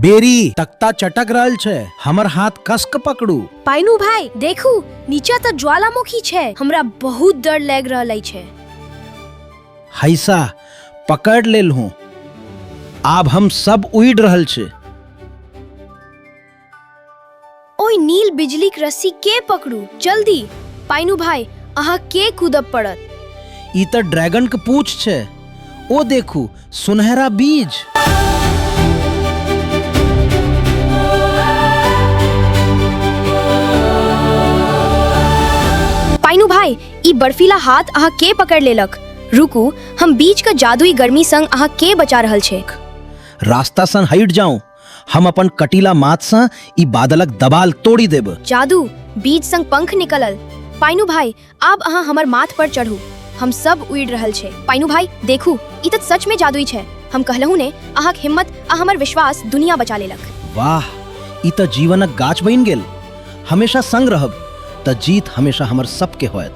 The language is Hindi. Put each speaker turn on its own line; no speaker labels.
बेरी तख्ता चटक रहल છે, हमर हाथ कस के पकड़ू।
पाइनू भाई देखू नीचा तो ज्वालामुखी छै, हमरा बहुत डर लग रहल छै।
हैसा पकड़ लेल हूँ, आब हम सब उड़ रहल छै।
ओय नील बिजली के रस्सी के पकड़ू जल्दी। पाइनू भाई अहाँ के कूदब पड़त।
ई त ड्रैगन के पूछ छै, ओ देखू सुनहरा बीज।
पाइनू भाई ई बर्फीला हाथ अहाँ के पकड़ लेलक। रुकू हम बीच का जादुई गर्मी संग अहाँ के बचा रहल छै।
रास्ता सन हट जाऊं, हम अपन कटीला माथ सँ ई बादलक दबाल तोड़ी देब।
जादू बीज संग पंख निकलल। पाइनू भाई आब अहाँ हमर माथ पर चढ़ू, हम सब उड़ रहल छै। पाइनू भाई देखू ई त सच में जादुई छै। हम कहलहु ने अहाँक हिम्मत आ हमर विश्वास दुनिया बचा लेलक।
वाह, ई त जीवनक गाछ बनि गेल। हमेशा संग रहब त जीत हमेशा हमर सबके होयत।